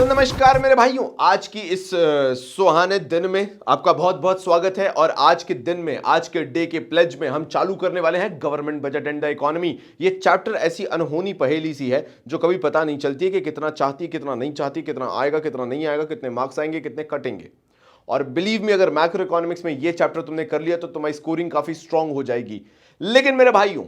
तो नमस्कार मेरे भाइयों, आज की इस सुहाने दिन में आपका बहुत बहुत स्वागत है। और आज के दिन में, आज के डे के प्लेज में हम चालू करने वाले हैं government budget and the economy. ये चैप्टर ऐसी अनहोनी पहेली सी है जो कभी पता नहीं चलती है कि कितना चाहती, कितना नहीं चाहती, कितना आएगा, कितना नहीं आएगा, कितने मार्क्स आएंगे, कितने कटेंगे। और बिलीव मी, अगर मैक्रो इकोनॉमिक्स में ये चैप्टर तुमने कर लिया तो तुम्हारी स्कोरिंग काफी स्ट्रांग हो जाएगी। लेकिन मेरे भाइयों,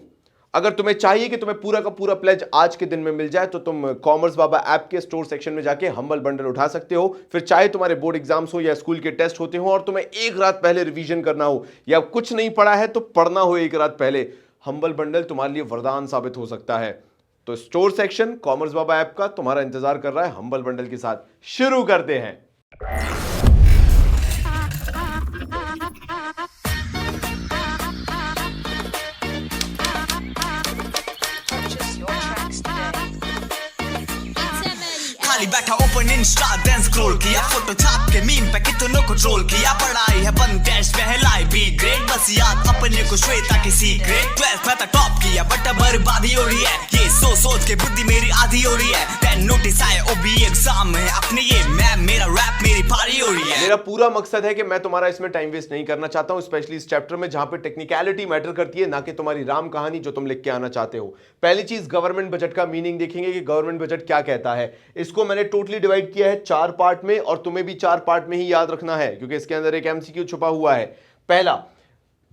अगर तुम्हें चाहिए कि तुम्हें पूरा का पूरा प्लेज आज के दिन में मिल जाए तो तुम कॉमर्स बाबा ऐप के स्टोर सेक्शन में जाके हम्बल बंडल उठा सकते हो। फिर चाहे तुम्हारे बोर्ड एग्जाम्स हो या स्कूल के टेस्ट होते हो और तुम्हें एक रात पहले रिवीजन करना हो या कुछ नहीं पढ़ा है तो पढ़ना हो एक रात पहले, हम्बल बंडल तुम्हारे लिए वरदान साबित हो सकता है। तो स्टोर सेक्शन कॉमर्स बाबा ऐप का तुम्हारा इंतजार कर रहा है हम्बल बंडल के साथ। शुरू करते हैं। खाली बैठा ओपन इंस्टा देन स्क्रॉल किया, फोटो छाप के मीम पे कितनों को ट्रोल किया। पढ़ाई है बंद टेस्ट पहलाई बी ग्रेड, बस याद अपने को श्वेता की सीक्रेट। 12th में तो टॉप किया बट बर्बादी हो रही है, ये सोच के बुद्धि मेरी आधी हो रही है। देन नोटिस आए ओबी एग्जाम है अपने, ये मैम मेरा रैप मेरी पारी हो रही है। मेरा पूरा मकसद है कि मैं तुम्हारा इसमें टाइम वेस्ट नहीं करना चाहता हूं, स्पेशली इस चैप्टर में जहां पे टेक्निकलिटी मैटर करती है, ना कि तुम्हारी राम कहानी जो तुम लिख के आना चाहते हो। पहली चीज, गवर्नमेंट बजट का मीनिंग देखेंगे कि गवर्नमेंट बजट क्या कहता है। इसको मैंने टोटली डिवाइड किया है 4 पार्ट में और तुम्हें भी 4 पार्ट में ही याद रखना है क्योंकि इसके अंदर एक एमसीक्यू छुपा हुआ है। पहला,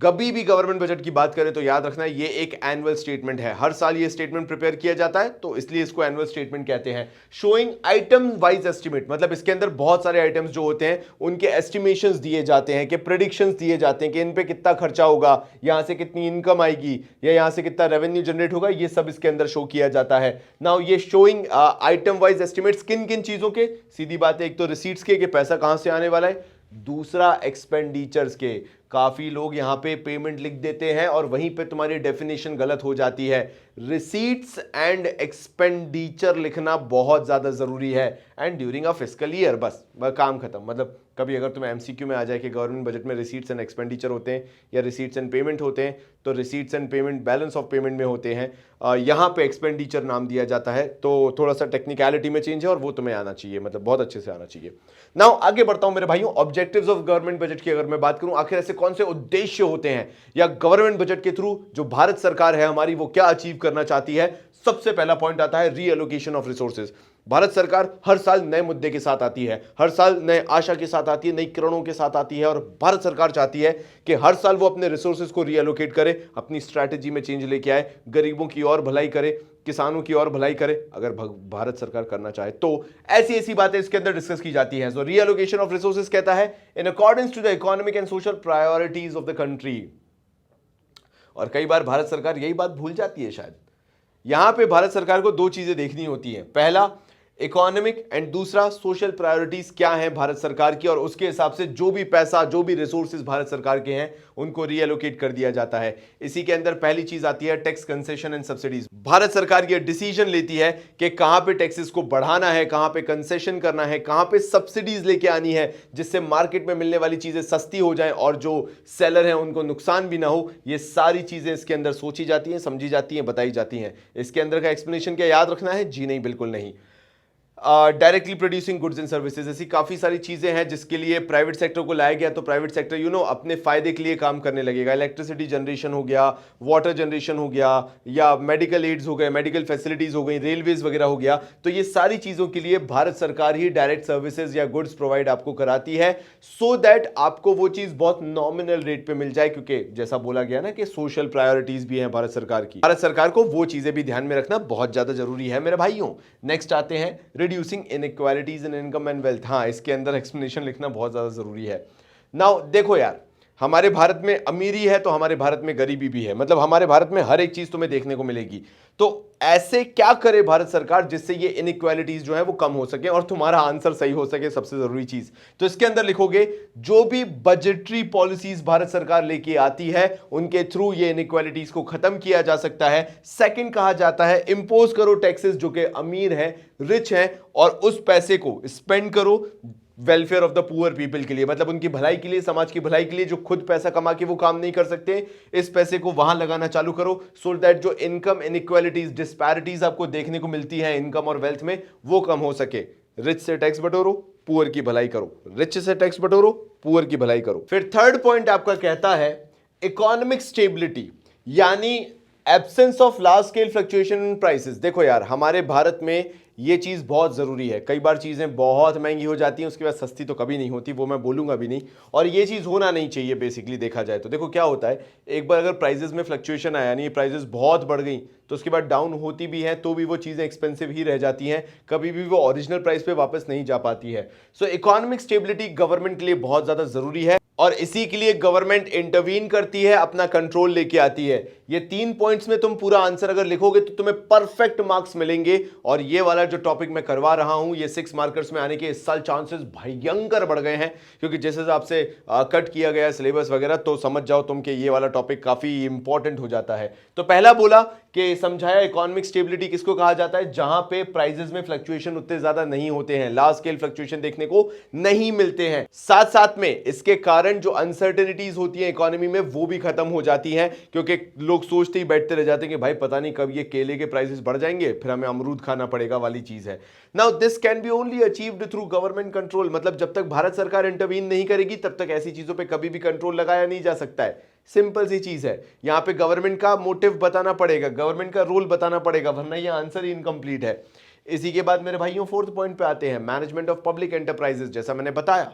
कभी भी गवर्नमेंट बजट की बात करें तो याद रखना है ये एक एनुअल स्टेटमेंट है। हर साल ये स्टेटमेंट प्रिपेयर किया जाता है तो इसलिए इसको एनुअल स्टेटमेंट कहते हैं। शोइंग आइटम वाइज एस्टिमेट, मतलब इसके अंदर बहुत सारे आइटम्स जो होते हैं उनके एस्टिमेशंस दिए जाते हैं, कि प्रेडिक्शंस दिए जाते हैं कि इन पे कितना खर्चा होगा, यहां से कितनी इनकम आएगी या यहां से कितना रेवेन्यू जनरेट होगा, ये सब इसके अंदर शो किया जाता है। नाउ ये शोइंग आइटम वाइज एस्टिमेट्स किन किन चीजों के, सीधी बात है, एक तो रिसीट्स के, कि पैसा कहां से आने वाला है, दूसरा एक्सपेंडिचर्स के। काफी लोग यहां पे पेमेंट लिख देते हैं और वहीं पे तुम्हारी डेफिनेशन गलत हो जाती है। रिसीट्स एंड एक्सपेंडिचर लिखना बहुत ज्यादा जरूरी है and during a fiscal year, बस काम खत्म। मतलब कभी अगर तुम्हें एमसीक्यू में आ जाए कि गवर्नमेंट बजट में रिसीट्स एंड एक्सपेंडिचर होते हैं या रिसीट्स एंड पेमेंट होते हैं, तो receipts and payment balance of payment में होते हैं, यहां पे एक्सपेंडिचर नाम दिया जाता है। तो थोड़ा सा टेक्निकलिटी में चेंज है और वो तुम्हें आना चाहिए, मतलब बहुत अच्छे से आना चाहिए। नाउ आगे बढ़ता हूं मेरे भाइयों, ऑब्जेक्टिव्स ऑफ गवर्नमेंट बजट की अगर मैं बात करूं, आखिर ऐसे कौन से उद्देश्य होते हैं या गवर्नमेंट बजट के थ्रू जो भारत सरकार है हमारी वो क्या अचीव करना चाहती है। सबसे पहला पॉइंट आता है रीएलोकेशन ऑफ रिसोर्सेज। भारत सरकार हर साल नए मुद्दे के साथ आती है, हर साल नए आशा के साथ आती है, नई किरणों के साथ आती है और भारत सरकार चाहती है कि हर साल वो अपने रिसोर्सेज को रीएलोकेट करे, अपनी स्ट्रैटेजी में चेंज लेके आए, गरीबों की और भलाई करे, किसानों की और भलाई करे, अगर भारत सरकार करना चाहे तो। ऐसी ऐसी बातें इसके अंदर डिस्कस की जाती है। सो रीएलोकेशन ऑफ रिसोर्सेज कहता है in accordance to the economic and social priorities of the country. और कई बार भारत सरकार यही बात भूल जाती है शायद। यहां पे भारत सरकार को 2 चीजें देखनी होती हैं, पहला इकोनॉमिक एंड दूसरा सोशल प्रायोरिटीज क्या हैं भारत सरकार की, और उसके हिसाब से जो भी पैसा, जो भी रिसोर्सेज भारत सरकार के हैं उनको रीएलोकेट कर दिया जाता है। इसी के अंदर पहली चीज आती है tax concession and subsidies. Bharat सरकार ये डिसीजन लेती है कि कहां पे टैक्सेस को बढ़ाना है, कहां पे कंसेशन करना है, कहां पे सब्सिडीज लेके आनी है जिससे मार्केट में मिलने वाली चीजें सस्ती हो जाएं और जो सेलर हैं उनको नुकसान भी ना हो। ये सारी चीजें इसके अंदर सोची जाती हैं, समझी जाती हैं, बताई जाती हैं। इसके अंदर का एक्सप्लेनेशन क्या याद रखना है? जी नहीं, बिल्कुल नहीं। Directly producing goods and services, ऐसी काफी सारी चीजें हैं जिसके लिए प्राइवेट सेक्टर को लाया गया, तो प्राइवेट सेक्टर अपने फायदे के लिए काम करने लगेगा। इलेक्ट्रिसिटी जनरेशन हो गया, वाटर जनरेशन हो गया, या मेडिकल एड्स हो गए, मेडिकल फैसिलिटीज हो गई, रेलवेज वगैरह हो गया। तो ये सारी चीजों के लिए भारत सरकार ही डायरेक्ट सर्विसेज या गुड्स प्रोवाइड आपको कराती है, सो दैट आपको वो चीज बहुत नॉमिनल रेट पे मिल जाए, क्योंकि जैसा बोला गया ना कि सोशल प्रायोरिटीज भी है भारत सरकार की। भारत सरकार को वो चीजें भी ध्यान में रखना बहुत ज्यादा जरूरी है मेरे भाइयों। नेक्स्ट आते हैं reducing inequalities in income and wealth. हाँ, इसके अंदर एक्सप्लेनेशन लिखना बहुत ज्यादा जरूरी है। नाउ देखो यार, हमारे भारत में अमीरी है तो हमारे भारत में गरीबी भी है, मतलब हमारे भारत में हर एक चीज तुम्हें देखने को मिलेगी। तो ऐसे क्या करे भारत सरकार जिससे ये इनइक्वालिटीज जो है वो कम हो सके और तुम्हारा आंसर सही हो सके, सबसे जरूरी चीज। तो इसके अंदर लिखोगे जो भी बजटरी पॉलिसीज भारत सरकार लेके आती है उनके थ्रू ये इनइक्वालिटीज को खत्म किया जा सकता है। सेकंड कहा जाता है इंपोज करो टैक्सेस जो कि अमीर है, रिच है, और उस पैसे को स्पेंड करो welfare of the poor people के लिए, मतलब उनकी भलाई के लिए, समाज की भलाई के लिए। जो खुद पैसा कमा के वो काम नहीं कर सकते, इस पैसे को वहां लगाना चालू करो, सो दैट जो इनकम इनइक्वालिटीज, डिस्पैरिटीज आपको देखने को मिलती है इनकम और वेल्थ में, वो कम हो सके। रिच से टैक्स बटोरो, पुअर की भलाई करो, रिच से टैक्स बटोरो, पुअर की भलाई करो। फिर थर्ड पॉइंट आपका कहता है इकोनॉमिक स्टेबिलिटी, यानी absence of large scale fluctuation in prices. देखो यार, हमारे भारत में ये चीज़ बहुत ज़रूरी है। कई बार चीज़ें बहुत महंगी हो जाती हैं, उसके बाद सस्ती तो कभी नहीं होती, वो मैं बोलूँगा भी नहीं, और ये चीज़ होना नहीं चाहिए बेसिकली देखा जाए तो। देखो क्या होता है, एक बार अगर प्राइजेस में फ्लक्चुएशन आया, यानी प्राइजेस बहुत बढ़ गई, तो उसके बाद डाउन होती भी हैं तो भी वो चीज़ें एक्सपेंसिव ही रह जाती हैं, कभी भी वो ओरिजिनल प्राइस पे वापस नहीं जा पाती है। सो इकोनॉमिक स्टेबिलिटी गवर्नमेंट के लिए बहुत ज़्यादा ज़रूरी है, और इसी के लिए गवर्नमेंट इंटरवीन करती है, अपना कंट्रोल लेके आती है। ये 3 पॉइंट्स में तुम पूरा आंसर अगर लिखोगे तो तुम्हें परफेक्ट मार्क्स मिलेंगे। और ये वाला जो टॉपिक मैं करवा रहा हूं, ये 6 मार्कर्स में आने के इस साल चांसेस भयंकर बढ़ गए हैं, क्योंकि जिस हिसाब से कट किया गया है सिलेबस वगैरह, तो समझ जाओ तुम कि ये वाला टॉपिक काफी इंपॉर्टेंट हो जाता है। तो पहला बोला कि समझाया इकोनॉमिक स्टेबिलिटी किसको कहा जाता है, जहां पे प्राइजेस में फ्लक्चुएशन उतने ज्यादा नहीं होते हैं, लार्ज स्केल फ्लक्चुएशन देखने को नहीं मिलते हैं। साथ साथ में इसके कारण जो अनसर्टेनिटीज होती हैं इकोनॉमी में, वो भी खत्म हो जाती हैं, क्योंकि लोग सोचते ही बैठते रह जाते हैं कि भाई पता नहीं कब ये केले के प्राइसेस बढ़ जाएंगे, फिर हमें अमरूद खाना पड़ेगा वाली चीज है। Now this can be only achieved through government control, मतलब जब तक भारत सरकार इंटरवीन नहीं करेगी तब तक ऐसी चीजों पे कभी भी कंट्रोल लगाया नहीं जा सकता है। सिंपल सी चीज है, यहां पे गवर्नमेंट का मोटिव बताना पड़ेगा, गवर्नमेंट का रोल बताना पड़ेगा, वरना ये आंसर ही इनकम्प्लीट है। इसी के बाद मेरे भाइयों 4th पॉइंट पे आते हैं, मैनेजमेंट ऑफ पब्लिक एंटरप्राइजेस। जैसा मैंने बताया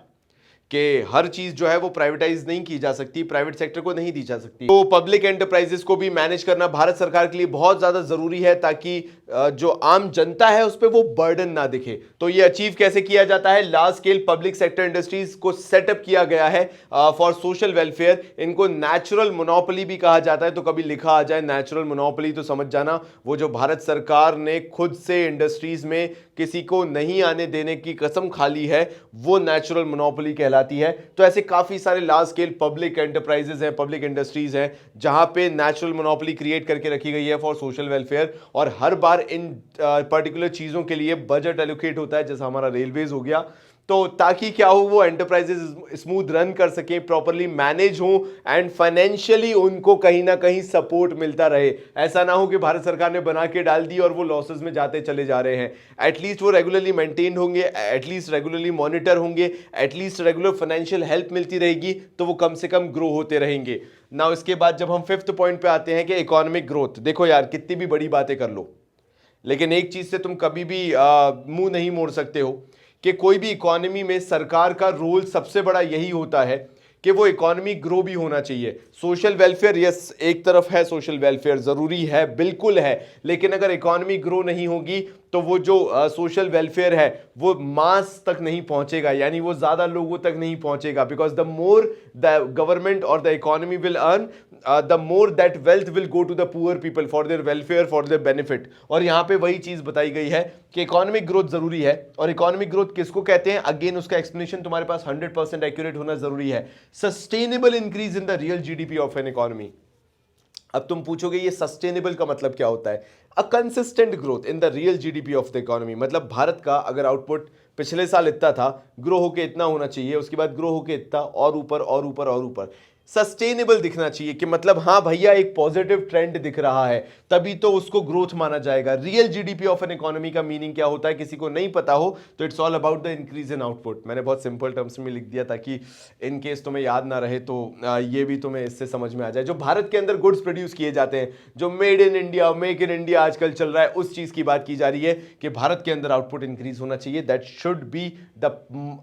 कि हर चीज जो है वो प्राइवेटाइज नहीं की जा सकती, प्राइवेट सेक्टर को नहीं दी जा सकती, तो पब्लिक एंटरप्राइजेस को भी मैनेज करना भारत सरकार के लिए बहुत ज्यादा जरूरी है, ताकि जो आम जनता है उस पर वो बर्डन ना दिखे। तो ये अचीव कैसे किया जाता है, large scale public sector industries को सेटअप किया गया है फॉर सोशल वेलफेयर। इनको नेचुरल मोनोपोली भी कहा जाता है, तो कभी लिखा आ जाए नेचुरल मोनोपोली तो समझ जाना वो जो भारत सरकार ने खुद से इंडस्ट्रीज में किसी को नहीं आने देने की कसम खा ली है, वो नेचुरल मोनोपोली कहलाती है। तो ऐसे काफी सारे लार्ज स्केल पब्लिक एंटरप्राइजेस हैं, पब्लिक इंडस्ट्रीज हैं, जहां पे नेचुरल मोनोपोली क्रिएट करके रखी गई है फॉर सोशल वेलफेयर, और हर बार इन पर्टिकुलर चीजों के लिए बजट एलोकेट होता है, जैसा हमारा रेलवेज हो गया, तो ताकि क्या हो, वो एंटरप्राइजेस स्मूथ रन कर सके, प्रॉपरली मैनेज हो, एंड फाइनेंशियली उनको कहीं ना कहीं सपोर्ट मिलता रहे। ऐसा ना हो कि भारत सरकार ने बना के डाल दी और वो लॉसेस में जाते चले जा रहे हैं। एटलीस्ट वो रेगुलरली मेंटेन होंगे, एटलीस्ट रेगुलरली मॉनिटर होंगे, एटलीस्ट रेगुलर फाइनेंशियल हेल्प मिलती रहेगी, तो वो कम से कम ग्रो होते रहेंगे ना। इसके बाद जब हम 5th पॉइंट पे आते हैं कि इकोनॉमिक ग्रोथ, देखो यार कितनी भी बड़ी बातें कर लो, लेकिन एक चीज से तुम कभी भी मुंह नहीं मोड़ सकते हो कि कोई भी इकोनॉमी में सरकार का रोल सबसे बड़ा यही होता है कि वो इकोनॉमी ग्रो भी होना चाहिए। सोशल वेलफेयर, यस, एक तरफ है, सोशल वेलफेयर जरूरी है, बिल्कुल है, लेकिन अगर इकोनॉमी ग्रो नहीं होगी तो वो जो सोशल वेलफेयर है वो मास तक नहीं पहुंचेगा, यानी वो ज्यादा लोगों तक नहीं पहुंचेगा। Because the more the government और the economy will earn, the more that wealth will go to the poor people for their welfare, for their benefit. और यहां पे वही चीज बताई गई है कि इकोनॉमिक ग्रोथ जरूरी है। और इकोनॉमिक ग्रोथ किसको कहते हैं, अगेन उसका एक्सप्लेनेशन तुम्हारे पास 100% एक्यूरेट होना जरूरी है। Sustainable increase in the real GDP of an economy. अब तुम पूछोगे ये सस्टेनेबल का मतलब क्या होता है, a consistent growth in the real GDP of the economy. मतलब भारत का अगर आउटपुट पिछले साल इतना था, ग्रो होके इतना होना चाहिए, उसके बाद ग्रो होके इतना, और ऊपर और ऊपर और ऊपर, सस्टेनेबल दिखना चाहिए कि मतलब हाँ भैया एक पॉजिटिव ट्रेंड दिख रहा है, तभी तो उसको ग्रोथ माना जाएगा। Real GDP of an economy का मीनिंग क्या होता है, किसी को नहीं पता हो तो it's all about the increase in output. मैंने बहुत सिंपल टर्म्स में लिख दिया ताकि इन केस तुम्हें याद ना रहे तो ये भी तुम्हें इससे समझ में आ जाए। जो भारत के अंदर गुड्स प्रोड्यूस किए जाते हैं, जो made in India, make in India आजकल चल रहा है, उस चीज की बात की जा रही है कि भारत के अंदर आउटपुट इंक्रीज होना चाहिए। That should be the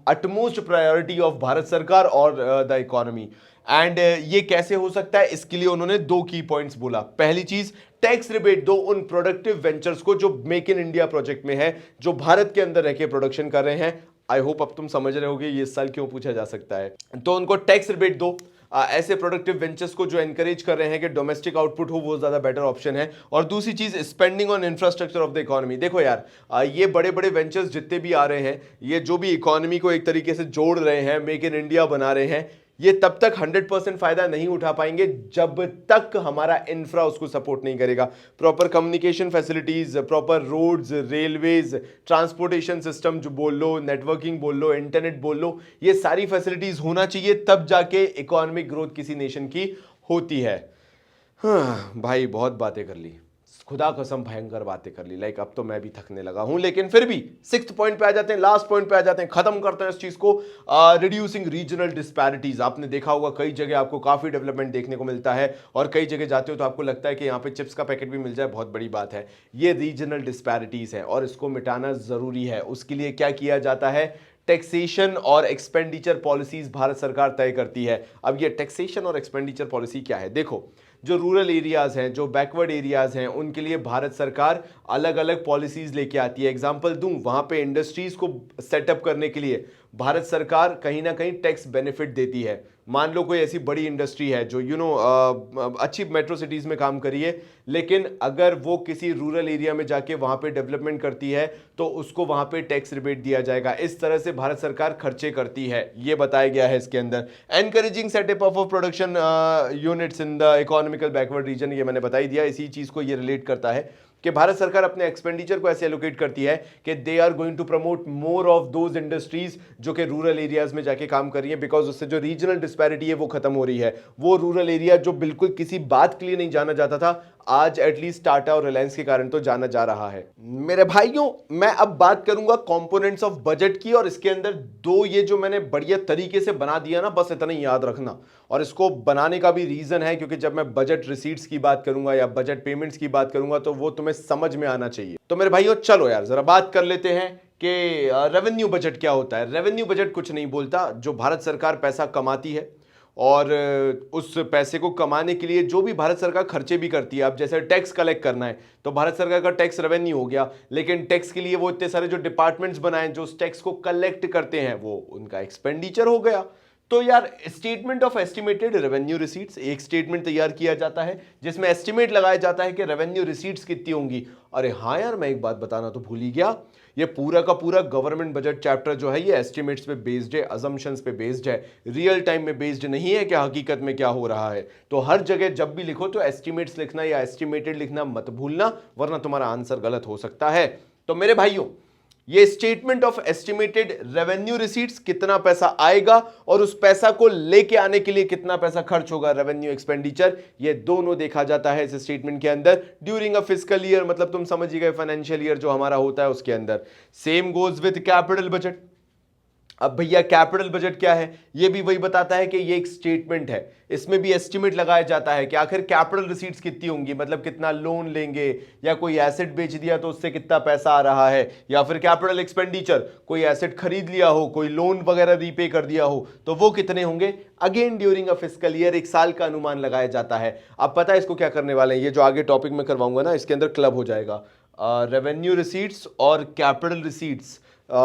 utmost priority of Bharat सरकार और द इकोनॉमी। एंड ये कैसे हो सकता है, इसके लिए उन्होंने 2 की पॉइंट्स बोला। पहली चीज, टैक्स रिबेट दो उन प्रोडक्टिव वेंचर्स को जो मेक इन इंडिया प्रोजेक्ट में है, जो भारत के अंदर रहकर प्रोडक्शन कर रहे हैं। आई होप अब तुम समझ रहे होगे ये इस साल क्यों पूछा जा सकता है। तो उनको टैक्स रिबेट दो, ऐसे प्रोडक्टिव वेंचर्स को जो एनकरेज कर रहे हैं कि डोमेस्टिक आउटपुट हो, वो ज्यादा बेटर ऑप्शन है। और दूसरी चीज, spending on infrastructure of the economy. देखो यार, ये बड़े बड़े वेंचर्स जितने भी आ रहे हैं, ये जो भी इकोनॉमी को एक तरीके से जोड़ रहे हैं, मेक इन इंडिया बना रहे हैं, ये तब तक 100% फायदा नहीं उठा पाएंगे जब तक हमारा इंफ्रा उसको सपोर्ट नहीं करेगा। Proper communication facilities, proper roads, railways, transportation system जो बोल लो, नेटवर्किंग बोल लो, इंटरनेट बोल लो, ये सारी फैसिलिटीज होना चाहिए, तब जाके इकोनॉमिक ग्रोथ किसी नेशन की होती है। हाँ भाई, बहुत बातें कर ली, खुदा कसम भयंकर बातें कर ली, लाइक अब तो मैं भी थकने लगा हूं, लेकिन फिर भी सिक्स्थ पॉइंट पे आ जाते हैं, लास्ट पॉइंट पे आ जाते हैं, खत्म करते हैं इस चीज को। Reducing regional disparities. आपने देखा होगा कई जगह आपको काफी डेवलपमेंट देखने को मिलता है, और कई जगह जाते हो तो आपको लगता है कि यहाँ पे चिप्स का पैकेट भी मिल जाए बहुत बड़ी बात है। ये रीजनल डिस्पैरिटीज है और इसको मिटाना जरूरी है। उसके लिए क्या किया जाता है? टैक्सेशन और एक्सपेंडिचर पॉलिसीज भारत सरकार तय करती है। अब ये टैक्सेशन और एक्सपेंडिचर पॉलिसी क्या है? देखो, जो रूरल एरियाज हैं, जो बैकवर्ड एरियाज हैं, उनके लिए भारत सरकार अलग अलग पॉलिसीज लेके आती है। एग्जांपल दूं, वहां पे इंडस्ट्रीज को सेटअप करने के लिए भारत सरकार कहीं ना कहीं टैक्स बेनिफिट देती है। मान लो कोई ऐसी बड़ी इंडस्ट्री है जो अच्छी मेट्रो सिटीज में काम करी है, लेकिन अगर वो किसी रूरल एरिया में जाके वहां पे डेवलपमेंट करती है तो उसको वहां पे टैक्स रिबेट दिया जाएगा। इस तरह से भारत सरकार खर्चे करती है, ये बताया गया है इसके अंदर। Encouraging setup of production units in the economical backward region, ये मैंने बता ही दिया। इसी चीज को ये रिलेट करता है कि भारत सरकार अपने एक्सपेंडिचर को ऐसे एलोकेट करती है कि they are going to promote more of those industries जो कि रूरल एरियाज में जाके काम कर रही है, बिकॉज उससे जो रीजनल डिस्पैरिटी है वो खत्म हो रही है। वो रूरल एरिया जो बिल्कुल किसी बात के लिए नहीं जाना जाता था, आज एटलीस्ट टाटा और रिलायंस के कारण तो जाना जा रहा है। मेरे भाइयों, मैं अब बात करूंगा कंपोनेंट्स ऑफ बजट की, और इसके अंदर दो ये जो मैंने बढ़िया तरीके से बना दिया ना, बस इतना ही याद रखना। और इसको बनाने का भी रीजन है क्योंकि जब मैं बजट रिसीट्स की बात करूंगा या बजट पेमेंट्स की बात करूंगा तो वो तुम्हें समझ में आना चाहिए। तो मेरे भाइयों चलो यार जरा बात कर लेते हैं कि रेवेन्यू बजट क्या होता है। रेवेन्यू बजट कुछ नहीं बोलता, जो भारत सरकार पैसा कमाती है और उस पैसे को कमाने के लिए जो भी भारत सरकार खर्चे भी करती है। अब जैसे टैक्स कलेक्ट करना है तो भारत सरकार का टैक्स रेवेन्यू हो गया, लेकिन टैक्स के लिए वो इतने सारे जो डिपार्टमेंट्स बनाए जो उस टैक्स को कलेक्ट करते हैं वो उनका एक्सपेंडिचर हो गया। तो यार statement of estimated revenue receipts, एक स्टेटमेंट तैयार किया जाता है जिसमें एस्टिमेट लगाया जाता है कि रेवेन्यू रिसीट्स कितनी होंगी। अरे हाँ यार, मैं एक बात बताना तो भूल ही गया, ये पूरा का पूरा गवर्नमेंट बजट चैप्टर जो है ये एस्टिमेट्स पे बेस्ड है, अजम्पशंस पे बेस्ड है, रियल टाइम में बेस्ड नहीं है कि हकीकत में क्या हो रहा है। तो हर जगह जब भी लिखो तो एस्टिमेट्स लिखना या एस्टिमेटेड लिखना मत भूलना, वरना तुम्हारा आंसर गलत हो सकता है। तो मेरे भाइयों, ये statement of estimated revenue receipts, कितना पैसा आएगा और उस पैसा को लेके आने के लिए कितना पैसा खर्च होगा, रेवेन्यू एक्सपेंडिचर, ये दोनों देखा जाता है इस स्टेटमेंट के अंदर ड्यूरिंग अ फिस्कल ईयर, मतलब तुम समझ गए फाइनेंशियल ईयर जो हमारा होता है उसके अंदर। Same goes with capital budget. अब भैया कैपिटल बजट क्या है? ये भी वही बताता है कि ये एक स्टेटमेंट है, इसमें भी एस्टिमेट लगाया जाता है कि आखिर कैपिटल रिसीट्स कितनी होंगी, मतलब कितना लोन लेंगे या कोई एसेट बेच दिया तो उससे कितना पैसा आ रहा है, या फिर कैपिटल एक्सपेंडिचर, कोई एसेट खरीद लिया हो, कोई लोन वगैरह रीपे कर दिया हो तो वो कितने होंगे। Again during a fiscal year एक साल का अनुमान लगाया जाता है। अब पता है इसको क्या करने वाले हैं, ये जो आगे टॉपिक में करवाऊंगा ना इसके अंदर क्लब हो जाएगा। रेवेन्यू रिसीट्स और कैपिटल रिसीट्स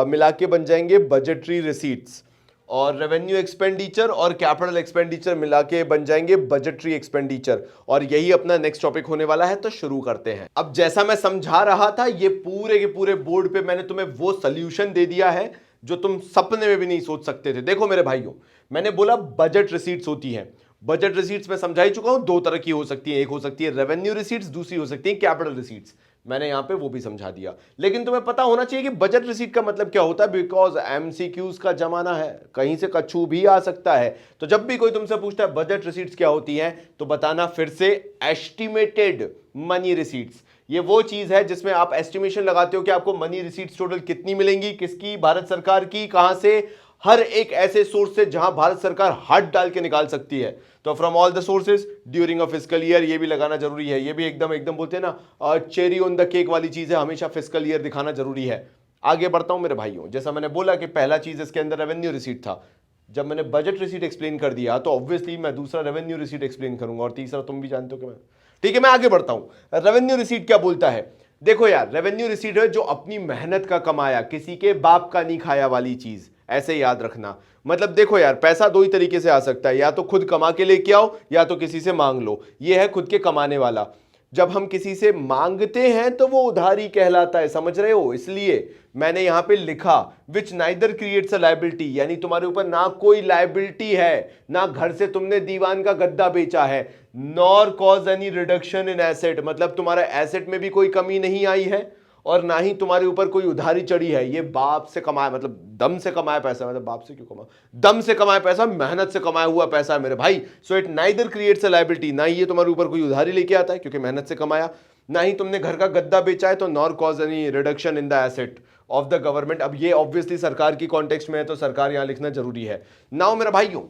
मिला के बन जाएंगे बजटरी रिसीट्स, और रेवेन्यू एक्सपेंडिचर और कैपिटल एक्सपेंडिचर मिला के बन जाएंगे बजटरी एक्सपेंडिचर। और यही अपना नेक्स्ट टॉपिक होने वाला है, तो शुरू करते हैं। अब जैसा मैं समझा रहा था, ये पूरे के पूरे बोर्ड पे मैंने तुम्हें वो सोल्यूशन दे दिया है जो तुम सपने में भी नहीं सोच सकते थे। देखो मेरे भाइयों, मैंने बोला बजट रिसीट्स होती हैं। बजट रिसीट्स मैं समझा ही चुका हूं, दो तरह की हो सकती है, एक हो सकती है रेवेन्यू रिसीट्स, दूसरी हो सकती है कैपिटल रिसीट्स। मैंने यहां पे वो भी समझा दिया, लेकिन तुम्हें पता होना चाहिए कि बजट रिसीट का मतलब क्या होता है, बिकॉज एमसीक्यूज का जमाना है, कहीं से कछू भी आ सकता है। तो जब भी कोई तुमसे पूछता है बजट रिसीट्स क्या होती है, तो बताना फिर से एस्टिमेटेड मनी रिसीट्स। ये वो चीज है जिसमें आप एस्टिमेशन लगाते हो कि आपको मनी रिसीट्स टोटल कितनी मिलेंगी, किसकी, भारत सरकार की, कहां से, हर एक ऐसे सोर्स से जहां भारत सरकार हाथ डाल के निकाल सकती है। तो from all the sources during a fiscal year, ये भी लगाना जरूरी है। ये भी एकदम बोलते हैं ना चेरी ऑन द केक वाली चीज है, हमेशा फिस्कल ईयर दिखाना जरूरी है। आगे बढ़ता हूं मेरे भाइयों, जैसा मैंने बोला कि पहला चीज इसके अंदर रेवेन्यू रिसीट था। जब मैंने बजट रिसीट एक्सप्लेन कर दिया तो ऑब्वियसली मैं दूसरा रेवेन्यू रिसीट एक्सप्लेन करूंगा, और तीसरा तुम भी जानते हो कि मैं, ठीक है मैं आगे बढ़ता हूं। रेवेन्यू रिसीट क्या बोलता है? देखो यार, रेवेन्यू रिसीट है जो अपनी मेहनत का कमाया, किसी के बाप का नहीं खाया वाली चीज, ऐसे याद रखना। मतलब देखो यार, पैसा दो ही तरीके से आ सकता है, या तो खुद कमा के लेके आओ या तो किसी से मांग लो। ये है खुद के कमाने वाला। जब हम किसी से मांगते हैं तो वो उधारी कहलाता है, समझ रहे हो? इसलिए मैंने यहां पे लिखा विच नाइदर क्रिएट्स अ लायबिलिटी, यानी तुम्हारे ऊपर ना कोई लायबिलिटी है, ना घर से तुमने दीवान का गद्दा बेचा है, nor cause any reduction in asset, मतलब तुम्हारा एसेट में भी कोई कमी नहीं आई है, और ना ही तुम्हारे ऊपर कोई उधारी चढ़ी है। ये बाप से कमाया, मतलब दम से कमाया पैसा, मतलब बाप से क्यों कमा, दम से कमाया पैसा, मेहनत से कमाया हुआ पैसा है मेरे भाई। So it neither creates a liability, ना ही ये तुम्हारे ऊपर कोई उधारी लेके आता है क्योंकि मेहनत से कमाया, ना ही तुमने घर का गद्दा बेचा है, तो nor cause any reduction in the asset of the government. अब ये ऑब्वियसली सरकार की कॉन्टेक्स्ट में है, तो सरकार यहां लिखना जरूरी है। नाउ मेरा भाइयों,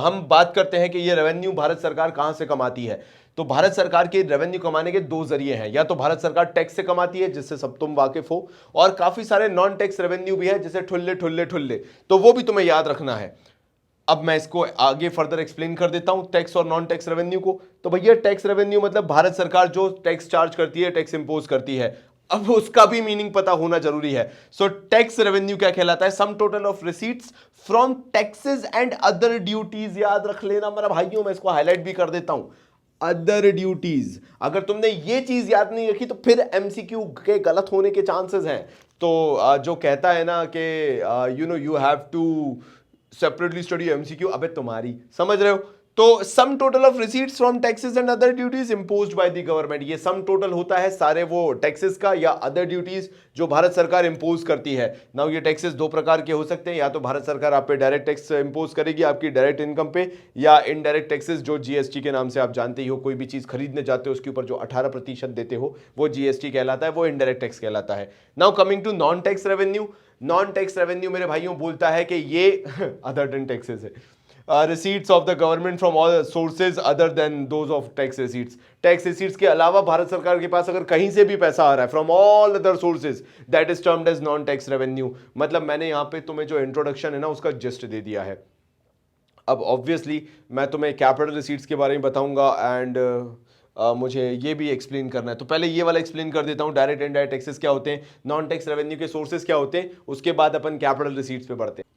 हम बात करते हैं कि ये रेवेन्यू भारत सरकार कहां से कमाती है। तो भारत सरकार के रेवेन्यू कमाने के दो जरिए हैं, या तो भारत सरकार टैक्स से कमाती है, जिससे सब तुम वाकिफ हो, और काफी सारे नॉन टैक्स रेवेन्यू भी है, जैसे ठुल्ले ठुल्ले ठुल्ले, तो वो भी तुम्हें याद रखना है। अब मैं इसको आगे फर्दर एक्सप्लेन कर देता हूं, टैक्स और नॉन टैक्स रेवेन्यू को। तो भैया टैक्स रेवेन्यू मतलब भारत सरकार जो टैक्स चार्ज करती है, टैक्स इंपोज करती है, अब उसका भी मीनिंग पता होना जरूरी है। सो टैक्स रेवेन्यू क्या कहलाता है? सम total of receipts from taxes and other duties. याद रख लेना मेरा भाइयों, मैं इसको हाईलाइट भी कर देता हूं, अदर ड्यूटीज। अगर तुमने ये चीज याद नहीं रखी तो फिर एमसीक्यू के गलत होने के चांसेस हैं। तो जो कहता है ना कि you have to separately study MCQ, अबे तुम्हारी समझ रहे हो। तो sum total of receipts from taxes and other duties imposed by the government, ये सम टोटल होता है सारे वो टैक्सेस का या अदर ड्यूटीज जो भारत सरकार इंपोज करती है। नाउ ये टैक्सेस दो प्रकार के हो सकते हैं, या तो भारत सरकार आप पे डायरेक्ट टैक्स इंपोज करेगी आपकी डायरेक्ट इनकम पे, या इनडायरेक्ट टैक्सेस जो जीएसटी के नाम से आप जानते ही हो। कोई भी चीज खरीदने जाते हो उसके ऊपर जो 18% देते हो वो जीएसटी कहलाता है, वो इनडायरेक्ट टैक्स कहलाता है। Now coming to non tax revenue, non tax revenue मेरे भाइयों बोलता है कि ये अदर देन टैक्सेस है, receipts of the government from all sources other than those of tax receipts। Tax receipts के अलावा भारत सरकार के पास अगर कहीं से भी पैसा आ रहा है from all other sources, that is termed as non tax revenue. मतलब मैंने यहां पे तुम्हें जो इंट्रोडक्शन है ना उसका जस्ट दे दिया है। अब ऑब्वियसली मैं तुम्हें कैपिटल रिसीट्स के बारे में बताऊंगा एंड मुझे ये भी एक्सप्लेन करना है। तो पहले ये वाला एक्सप्लेन कर देता हूं, डायरेक्ट इनडायरेक्ट टैक्सेस क्या होते हैं, नॉन टैक्स रेवेन्यू के सोर्सेज क्या होते हैं, उसके बाद अपन कैपिटल रिसीट्स पे बढ़ते हैं।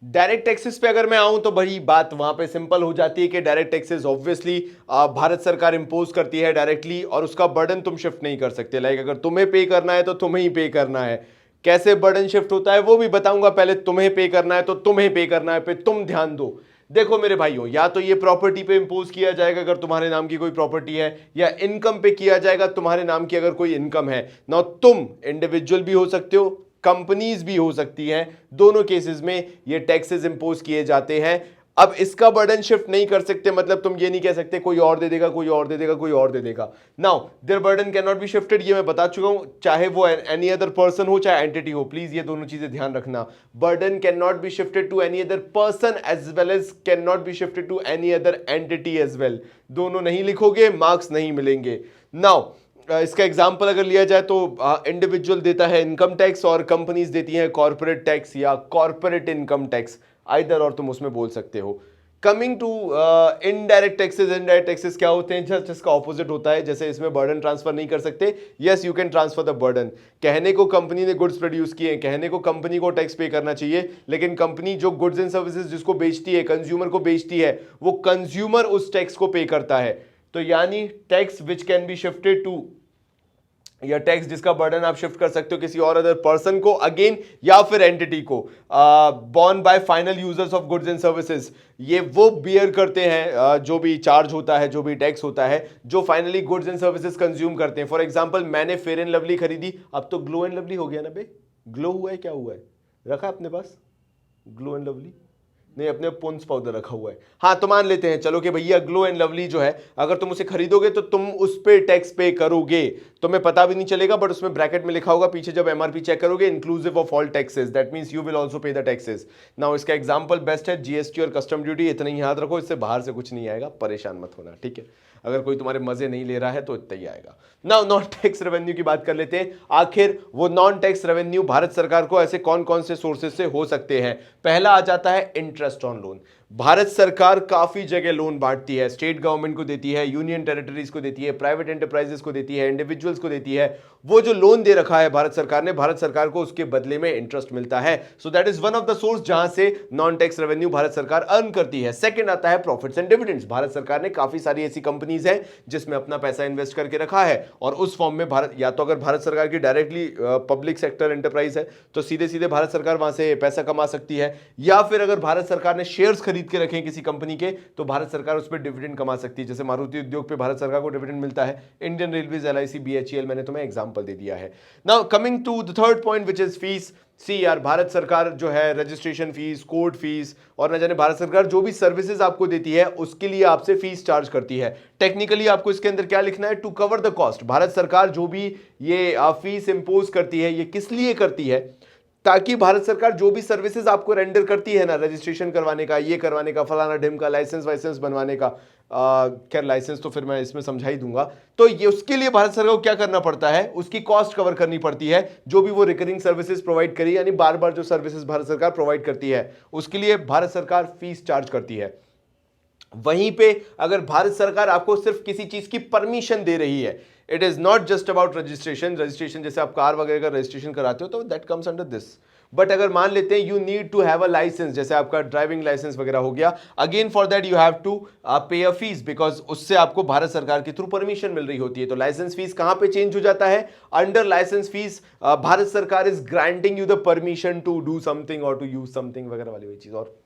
डायरेक्ट टैक्सेस पे अगर मैं आऊं तो बड़ी बात वहां पे सिंपल हो जाती है कि डायरेक्ट टैक्सेस ऑब्वियसली भारत सरकार इंपोज करती है डायरेक्टली, और उसका बर्डन तुम शिफ्ट नहीं कर सकते। लाइक अगर तुम्हें पे करना है तो तुम्हें ही पे करना है। कैसे बर्डन शिफ्ट होता है वो भी बताऊंगा, पहले तुम्हें पे करना है तो तुम्हें पे करना है, पे तुम ध्यान दो। देखो मेरे भाइयों, या तो ये प्रॉपर्टी पे इंपोज किया जाएगा अगर तुम्हारे नाम की कोई प्रॉपर्टी है, या इनकम पे किया जाएगा तुम्हारे नाम की अगर कोई इनकम है ना। तुम इंडिविजुअल भी हो सकते हो, कंपनीज भी हो सकती हैं, दोनों केसेस में ये टैक्सेस इंपोज किए जाते हैं। अब इसका बर्डन शिफ्ट नहीं कर सकते, मतलब तुम ये नहीं कह सकते कोई और दे देगा, कोई और दे देगा, कोई और दे देगा। Now their burden can not be shifted, ये मैं बता चुका हूं, चाहे वो एनी अदर पर्सन हो चाहे एंटिटी हो। प्लीज ये दोनों चीजें ध्यान रखना, burden can not be shifted to any other person as well as can not be shifted to any other entity as well. दोनों नहीं लिखोगे मार्क्स नहीं मिलेंगे। नाउ इसका एग्जाम्पल अगर लिया जाए तो इंडिविजुअल देता है इनकम टैक्स और कंपनीज देती हैं कॉर्पोरेट टैक्स या कॉर्पोरेट इनकम टैक्स, आइदर और तुम उसमें बोल सकते हो। Coming to indirect taxes, indirect taxes क्या होते हैं? जस्ट इसका ऑपोजिट होता है। जैसे इसमें बर्डन ट्रांसफर नहीं कर सकते, yes you can transfer the burden. कहने को कंपनी ने गुड्स प्रोड्यूस किए हैं, कहने को कंपनी को टैक्स पे करना चाहिए, लेकिन कंपनी जो गुड्स एंड सर्विसेज जिसको बेचती है, कंज्यूमर को बेचती है, वो कंज्यूमर उस टैक्स को पे करता है। तो यानी tax which can be shifted to, या टैक्स जिसका बर्डन आप शिफ्ट कर सकते हो किसी और अदर पर्सन को अगेन, या फिर एंटिटी को, born bye final users of goods and services. ये वो बियर करते हैं जो भी चार्ज होता है, जो भी टैक्स होता है, जो finally goods and services consume करते हैं। फॉर एग्जांपल मैंने फेयर एंड लवली खरीदी, अब तो ग्लो एंड लवली हो गया ना बे, ग्लो हुआ है, क्या हुआ है, रखा अपने पास ग्लो एंड लवली? नहीं, अपने पॉन्ड्स पाउडर रखा हुआ है। हाँ तो मान लेते हैं चलो कि भैया ग्लो एंड लवली जो है, अगर तुम उसे खरीदोगे तो तुम उस पे टैक्स पे करोगे, तुम्हें पता भी नहीं चलेगा, बट उसमें ब्रैकेट में लिखा होगा पीछे जब एमआरपी चेक करोगे, inclusive of all taxes, that means you will also पे द टैक्सेस। नाउ इसका एग्जांपल बेस्ट है जीएसटी और कस्टम ड्यूटी, इतना ही याद रखो, इससे बाहर से कुछ नहीं आएगा, परेशान मत होना, ठीक है। अगर कोई तुम्हारे मजे नहीं ले रहा है तो इतना ही आएगा। नाउ नॉन टैक्स रेवेन्यू की बात कर लेते हैं। आखिर वो नॉन टैक्स रेवेन्यू भारत सरकार को ऐसे कौन कौन से सोर्सेज से हो सकते हैं? पहला आ जाता है इंटरेस्ट ऑन लोन। भारत सरकार काफी जगह लोन बांटती है, स्टेट गवर्नमेंट को देती है, यूनियन टेरिटरीज को देती है, प्राइवेट एंटरप्राइजेस को देती है, इंडिविजुअल्स को देती है। वो जो लोन दे रखा है भारत सरकार ने, भारत सरकार को उसके बदले में इंटरेस्ट मिलता है। So that is one of the source जहां से नॉन टैक्स रेवेन्यू भारत सरकार अर्न करती है। सेकंड आता है प्रॉफिट्स एंड डिविडेंड्स। भारत सरकार ने काफी सारी ऐसी कंपनीज हैं जिसमें अपना पैसा इन्वेस्ट करके रखा है, और उस फॉर्म में भारत, या तो अगर भारत सरकार की डायरेक्टली पब्लिक सेक्टर एंटरप्राइज है तो सीधे सीधे भारत सरकार वहां से पैसा कमा सकती है, या फिर अगर भारत सरकार ने शेयर्स खरीद के रखे किसी कंपनी के तो भारत सरकार उस पर डिविडेंड कमा सकती है। जैसे मारुति उद्योग पे भारत सरकार को डिविडेंड मिलता है, इंडियन रेलवेज, एलआईसी, बीएचईएल, मैंने तुम्हें एग्जांपल दे दिया है। Now coming to the third point which is fees. See यार, भारत सरकार जो है रजिस्ट्रेशन फीस, कोर्ट फीस और न जाने भारत सरकार जो भी सर्विसेज आपको देती है उसके लिए आपसे फीस चार्ज करती है। टेक्निकली आपको इसके अंदर क्या लिखना है, to cover the cost. Bharat सरकार जो भी ये फीस इंपोज करती है ये किस लिए करती है, ताकि भारत सरकार जो भी सर्विसेज आपको रेंडर करती है ना, रजिस्ट्रेशन करवाने का, ये करवाने का, फलाना ढिम का, लाइसेंस वाइसेंस बनवाने का, खैर लाइसेंस तो फिर मैं इसमें समझा ही दूंगा, तो ये उसके लिए भारत सरकार को क्या करना पड़ता है, उसकी कॉस्ट कवर करनी पड़ती है जो भी वो रिकरिंग सर्विसेज प्रोवाइड करी, यानी बार बार जो सर्विसेज भारत सरकार प्रोवाइड करती है उसके लिए भारत सरकार फीस चार्ज करती है। वहीं पे अगर भारत सरकार आपको सिर्फ किसी चीज की परमिशन दे रही है, it is not just about registration जैसे आप कार वगैरह का रजिस्ट्रेशन कराते हो तो that comes under this. But अगर मान लेते हैं you need to have a license, जैसे आपका ड्राइविंग लाइसेंस वगैरह हो गया, again for that you have to pay a fees, because उससे आपको भारत सरकार के थ्रू परमिशन मिल रही होती है। तो लाइसेंस फीस कहां पे चेंज हो जाता है, अंडर लाइसेंस फीस भारत सरकार is granting you the permission to do something और टू यूज समथिंग वगैरह वाली चीज, और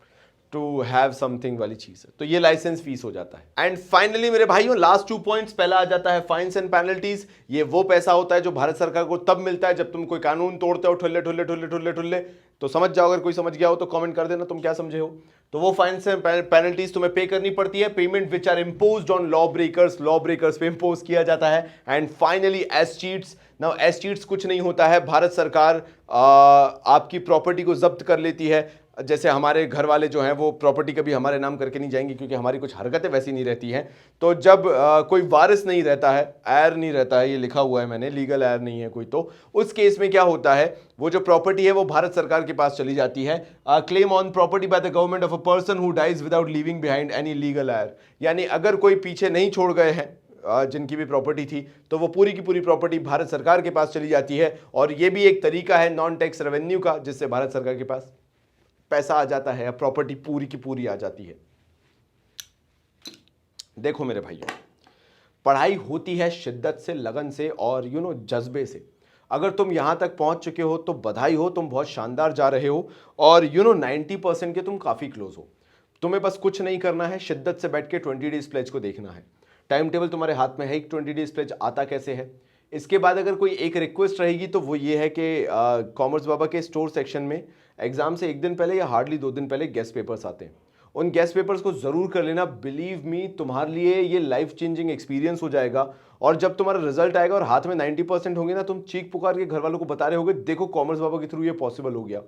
टू हैव समथिंग वाली चीज है, तो ये लाइसेंस फीस हो जाता है। एंड फाइनली मेरे भाइयों लास्ट 2 पॉइंट्स, पहला आ जाता है फाइन्स एंड पेनल्टीज। ये वो पैसा होता है जो भारत सरकार को तब मिलता है जब तुम कोई कानून तोड़ते हो, ठुल्ले ठुल्ले ठुल्ले ठुल्ले ठुल्ले, तो समझ जाओ, अगर कोई समझ गया हो तो कमेंट कर देना तुम क्या समझे हो। तो वो फाइन्स एंड पेनल्टीज तुम्हें पे करनी पड़ती है, payment which are imposed on law breakers पे इम्पोज किया जाता है। And finally escheats, now escheats कुछ नहीं होता है, भारत सरकार आपकी प्रॉपर्टी को जब्त कर लेती है। जैसे हमारे घर वाले जो हैं वो प्रॉपर्टी कभी हमारे नाम करके नहीं जाएंगे क्योंकि हमारी कुछ हरकतें वैसी नहीं रहती हैं। तो जब कोई वारिस नहीं रहता है, एयर नहीं रहता है, ये लिखा हुआ है मैंने, लीगल एयर नहीं है कोई, तो उस केस में क्या होता है, वो जो प्रॉपर्टी है वो भारत सरकार के पास चली जाती है। Claim on property by the government of a person who dies without leaving behind any legal heir, यानी अगर कोई पीछे नहीं छोड़ गए हैं जिनकी भी प्रॉपर्टी थी तो वो पूरी की पूरी प्रॉपर्टी भारत सरकार के पास चली जाती है। और ये भी एक तरीका है नॉन टैक्स रेवेन्यू का, जिससे भारत सरकार के पास पैसा आ जाता है, प्रॉपर्टी पूरी की पूरी आ जाती है। देखो मेरे भाइयों, पढ़ाई होती है शिद्दत से, लगन से और जज्बे से। अगर तुम यहां तक पहुंच चुके हो तो बधाई हो, तुम बहुत शानदार जा रहे हो और 90% के तुम काफी क्लोज हो। तुम्हें बस कुछ नहीं करना है, शिद्दत से बैठ के 20 डेज प्लेज को देखना है। टाइम टेबल तुम्हारे हाथ में है, 20 डेज प्लेज आता कैसे है। इसके बाद अगर कोई एक रिक्वेस्ट रहेगी तो वो ये है कि कॉमर्स बाबा के स्टोर सेक्शन में एग्जाम से 1 दिन पहले या हार्डली 2 दिन पहले गेस्ट पेपर्स आते हैं। उन गेस्ट पेपर्स को जरूर कर लेना, बिलीव मी तुम्हारे लिए ये लाइफ चेंजिंग एक्सपीरियंस हो जाएगा। और जब तुम्हारा रिजल्ट आएगा और हाथ में 90% होंगे ना, तुम चीख पुकार के घर वालों को बता रहे होगे देखो कॉमर्स बाबा के थ्रू ये पॉसिबल हो गया।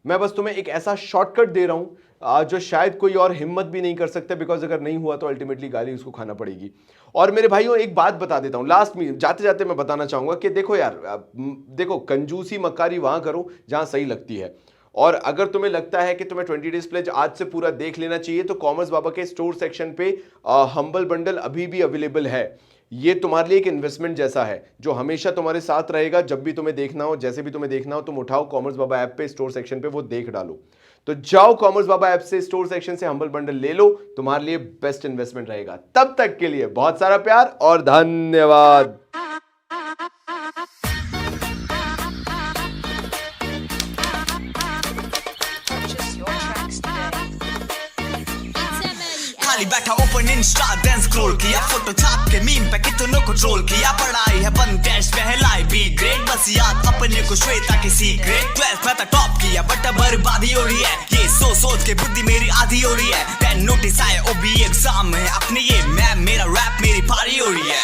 मैं बस तुम्हें एक ऐसा शॉर्टकट दे रहा हूं जो शायद कोई और हिम्मत भी नहीं कर सकता, बिकॉज अगर नहीं हुआ तो अल्टीमेटली गाली उसको खाना पड़ेगी। और मेरे भाइयों एक बात बता देता हूं लास्ट में, जाते जाते मैं बताना चाहूंगा कि देखो यार, देखो कंजूसी मक्कारी वहां करो जहां सही लगती है। और अगर तुम्हें लगता है कि तुम्हें 20 डेज प्लेज आज से पूरा देख लेना चाहिए तो कॉमर्स बाबा के स्टोर सेक्शन पे हम्बल बंडल अभी भी अवेलेबल है। ये तुम्हारे लिए एक इन्वेस्टमेंट जैसा है जो हमेशा तुम्हारे साथ रहेगा। जब भी तुम्हें देखना हो, जैसे भी तुम्हें देखना हो, तुम उठाओ कॉमर्स बाबा ऐप पे, स्टोर सेक्शन पे वो देख डालो। तो जाओ कॉमर्स बाबा ऐप से, स्टोर सेक्शन से हम्बल बंडल ले लो, तुम्हारे लिए बेस्ट इन्वेस्टमेंट रहेगा। तब तक के लिए बहुत सारा प्यार और धन्यवाद। खाली बैठा ओपन इंस्टा देन स्क्रॉल किया, फोटो छाप के मीम पे कितनों को ट्रोल किया। पढ़ाई है बंद टेस्ट पहलाई बी ग्रेड, बस याद अपने को श्वेता की सीक्रेट। 12th में तो टॉप किया बट बर्बादी हो रही है, ये सोच के बुद्धि मेरी आधी हो रही है। 10 नोटिस आए ओबी एग्जाम में अपने, ये मैम मेरा रैप मेरी पारी हो रही है।